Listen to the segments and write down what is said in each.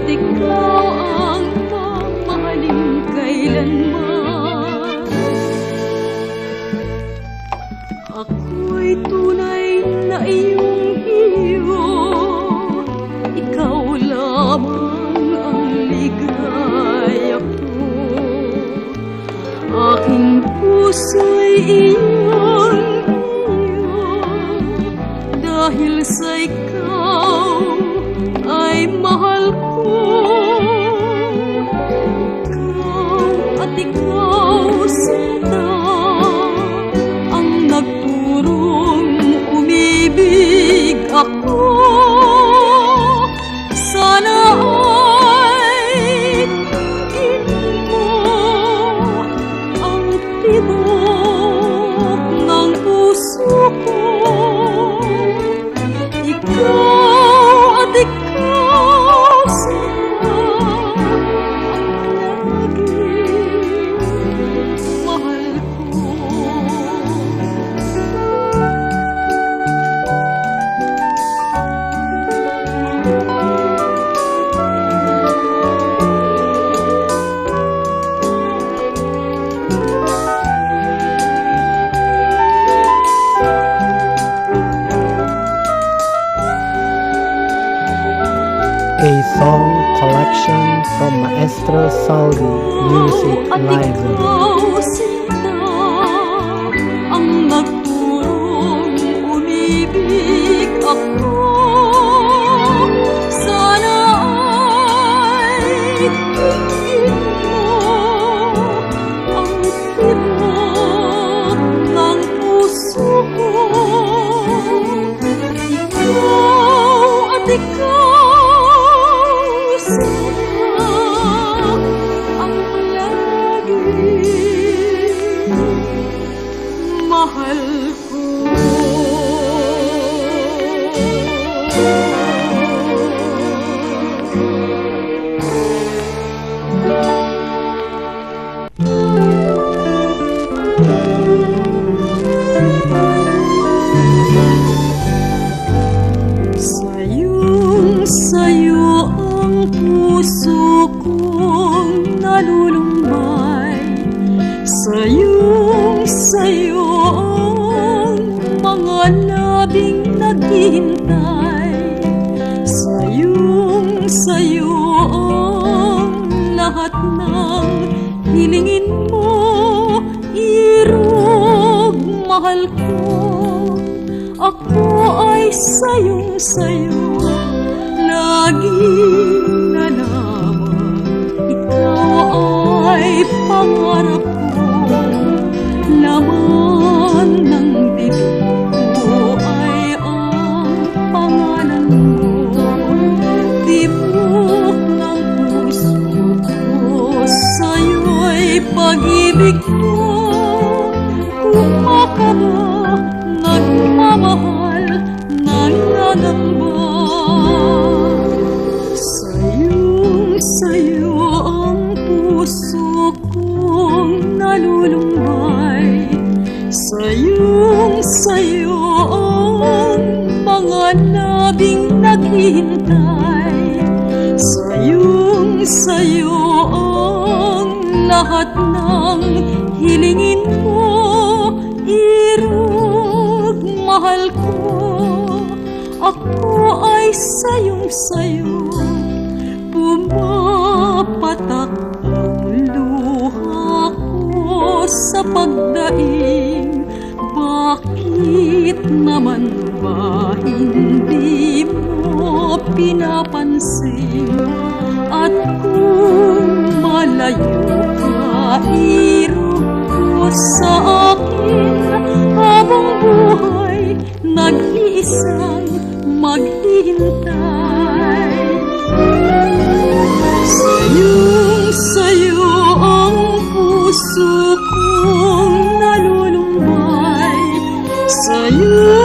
ikaw ang mamahalin kailanman. Ako'y tunay na iyong iyo, ikaw lamang ang ligaya ko. Aking puso'y iyong iyo, dahil sa ikaw ay mahal ko. Ikaw at ikaw sinta ang nagturong umibig ako. Sana ay tingin mo ang tibok ng puso ko. Ikaw at ikaw sila ang laging mahal ko. A song collection from Maestro Saldi Music Library. Ikaw sinta ang nagturong umibig ako. Sana ay tingin mo ang tibok ng puso ko. Ikaw at ikaw ang laging mahal ko. Sa'yo ang puso kong nalulumbay. Sa'yo ang mga labing naghihintay. Sa'yo ang lahat ng hilingin mo. Irog, mahal ko. Ako ay sa'yo laging na lamang. Ikaw ay pangarap ko, laman ng bibig ko ay ang pangalan mo. Tibok ng puso ko, sa'yo'y pag-ibig ko. Kumakaba, nagmamahal, nangangamba. Sa'yo ang puso kong nalulumbay. Sa'yo ang mga labing naghihintay. Sa'yo ang lahat ng hilingin mo. Irog, mahal ko. Ako ay sa'yo. Pumapatak ang luha ko sa pagdaing. Bakit naman ba hindi mo pinapansin? At kung malayo ka, irog ko sa akin. Habang buhay, nag-iisang maghihintay. Sa'yo ang puso kong nalulumbay. Sa'yo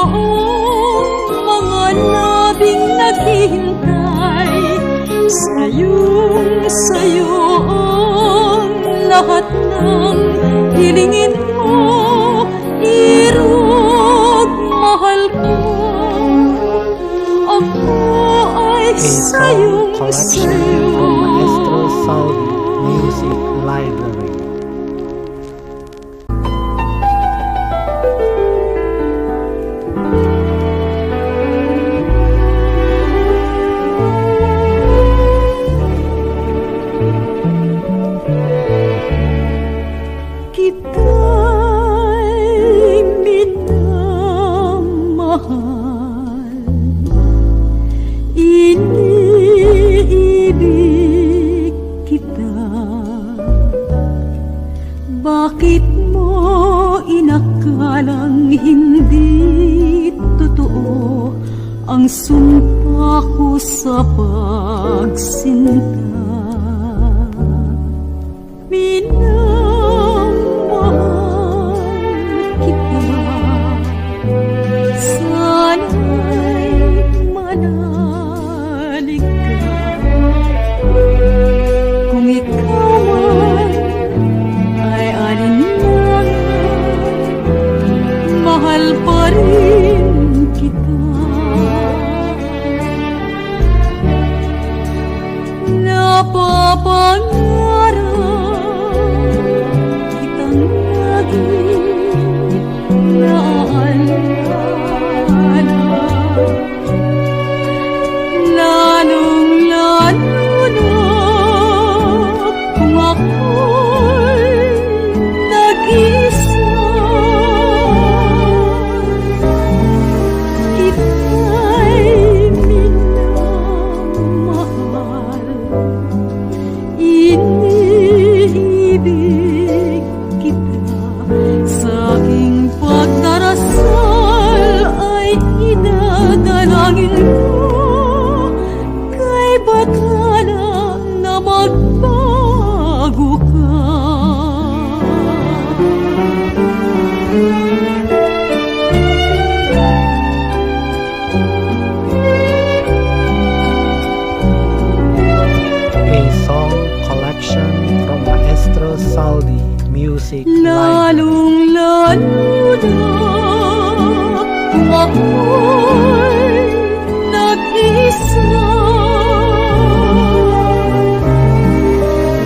ang mga labing naghihintay. Sa'yo ang lahat ng hilingin mo. Irog, mahal ko. Ako ay sa'yo. song collection from Maestro Salvi Music Library. Kita'y minamahal, iniibig kita. Bakit mo inakalang hindi totoo ang sumpa ko sa pagsinta? Minamahal kita, sana'y manalig ka. Kung ikaw man ay alinlangan, mahal pa rin kita. Napapangarap kitang laging naaalala, lalong-lalo na kung ako'y nag-isa. Kita'y minamahal, iniibig kita. Sa aking pagdarasal ay idadalangin ko kay Bathala na magbago ka. A song collection from Maestro Salvi Music Library. Lalong-lalo na kung ako'y nag-isa.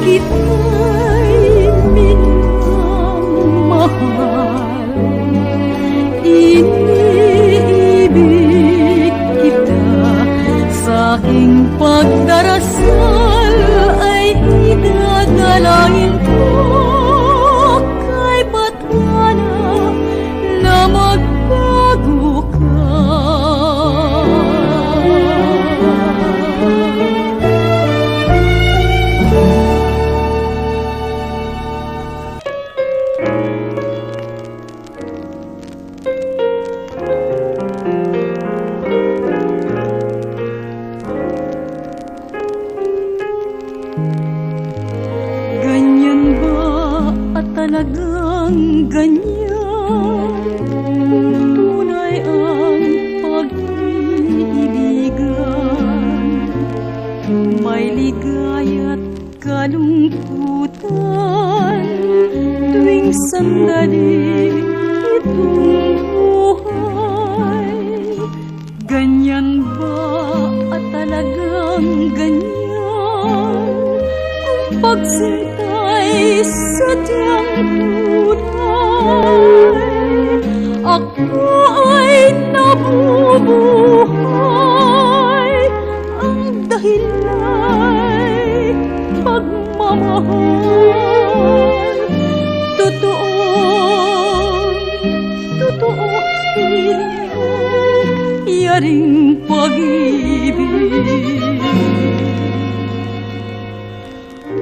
Kita'y minamahal, iniibig kita. Sa aking pagdarasal ay idadalangin ko kay Bathala na magbago ka. Ganyan ba at talagang ganyan? Tunay ang pag-iibigan, may ligaya't kalungkutan tuwing sandali itong buhay. Ganyan ba at talagang ganyan? Kung pagsintay sadyang tunay, ako ay nabubuhay. Ang dahila'y pagmamahal. Totoo yaring pag-ibig.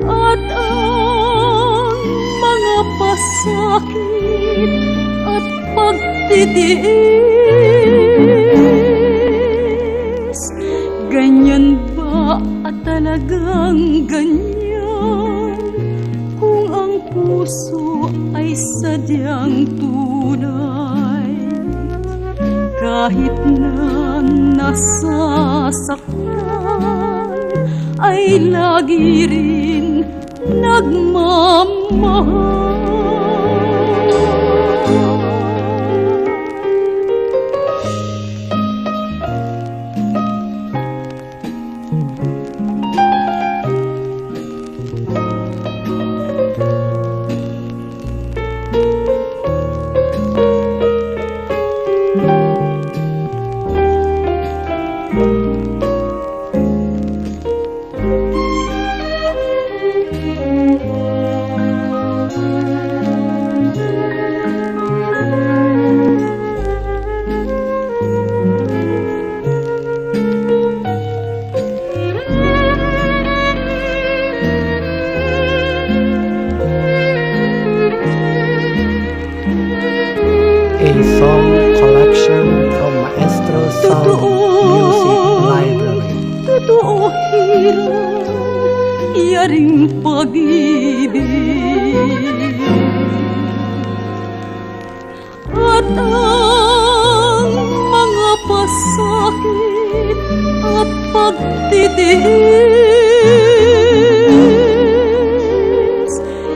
At ang mga pasakit at pagtitiis, ganyan ba at talagang ganyan? Kung ang puso ay sadyang tunay, kahit na nasasaktan, ay lagi rin nagmamahal. na ring pag-ibig. At ang mga pasakit at pagtitiis,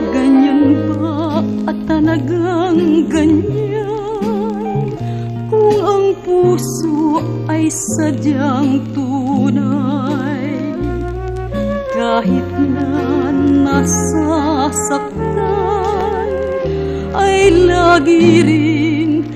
ganyan ba at talagang ganyan? Kung ang puso ay sadyang tunay, kahit na nasasaktan, ay lagi rin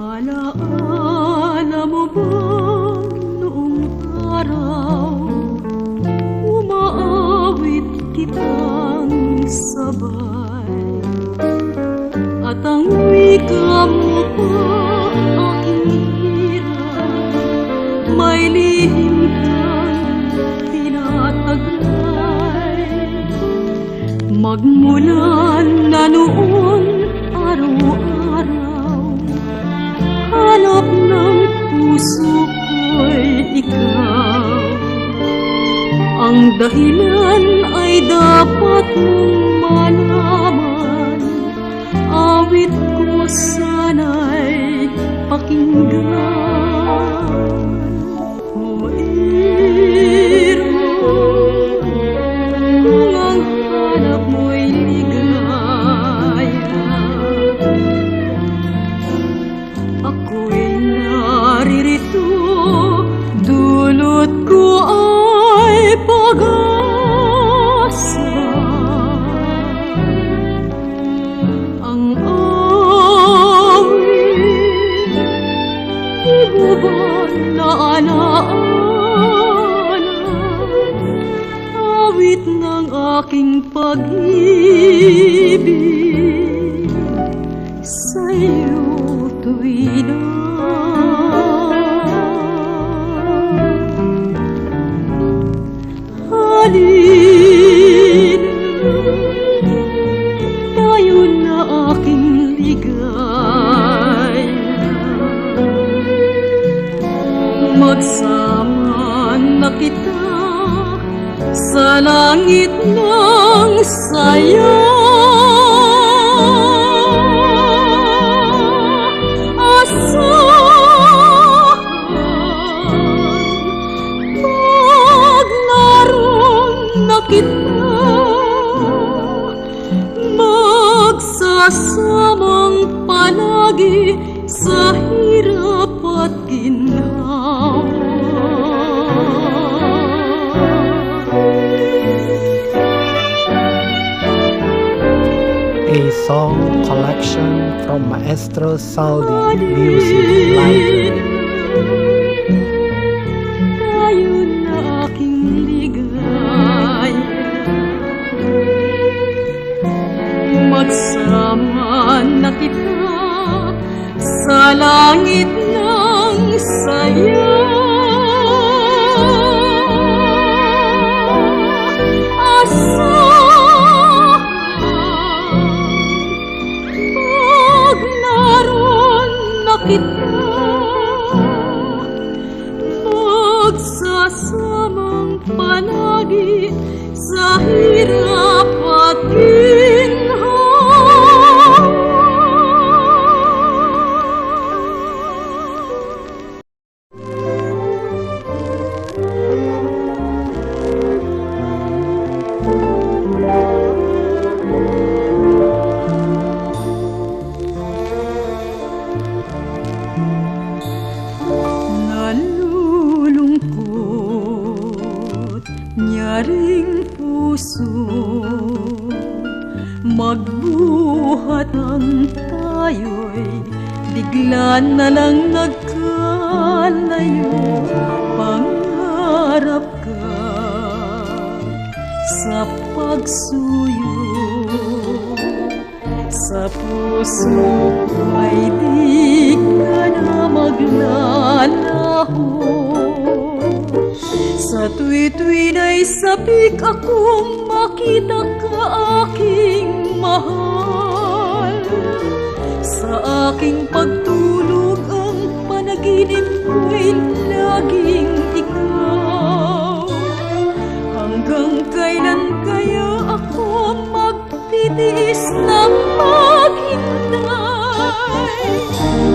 Naalaala mo ba noong araw, umaawit kitang sabay, at ang wika mo pa aking hirap, may lihim kang tinataglay. Magmula na noon, araw-araw, hanap ng puso ko'y ikaw. Ang dahilan ay dapat mong malaman, awit ko sana'y pakinggan. O iro, kung ang hanap mo'y ligaya, ako'y naririto, dulot ko ay pag-asa. Ang awit, di mo ba naalaala? Awit ng aking pag-ibig sa'yo tuwina. Halina, tayo na aking ligaya, magsama na kita sa langit ng saya. Kita magsasamang palagi sa hirap at ginhawa. A song collection from Maestro Saldi Music Library. Tayo na aking ligaya, magsama na kita sa langit ng saya. Asahan, pag naroon na kita, magsasamang palagi sa hirap at ginhawa. Nalulungkot nyaring puso, magbuhat ang tayo'y bigla na lang nagkalayo. Pangarap ka sa pagsuyo, Sa puso ko ay di ka na maglalaho. Sa tuwi-tuwi na'y sabik akong makita ka aking mahal. Sa aking pagtulog ang panaginip ko'y laging ikaw. Hanggang kailan kaya ako magtitiis ng maghintay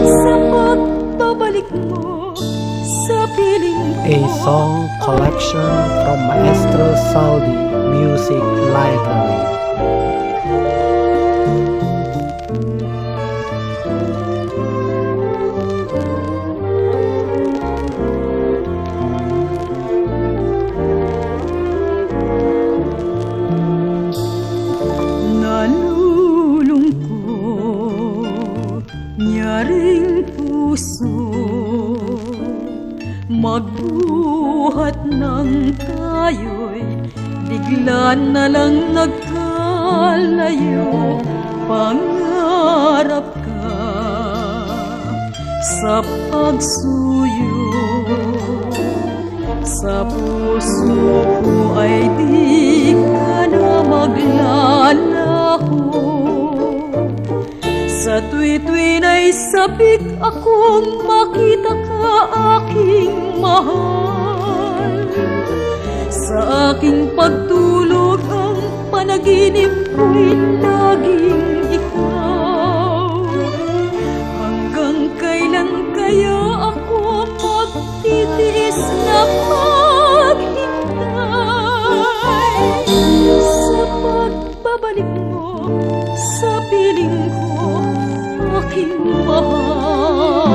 sa pagbabalik mo sa piling ko? A song collection from Maestro Saldi Music Library. Nalulungkot, nyaring puso, magbuhat ng tayo'y bigla na lang nagkalayo. Pangarap ka sa pagsuyo, sa puso ko ay di ka na maglalaho. Sa tuwi-tuwi na'y sabik akong makita ka aking mahal. Sa aking pagtulog ang panaginip ko'y laging ikaw. Hanggang kailan kaya ako magtitiis na maghintay sa pagbabalik mo sa piling ko, aking mahal.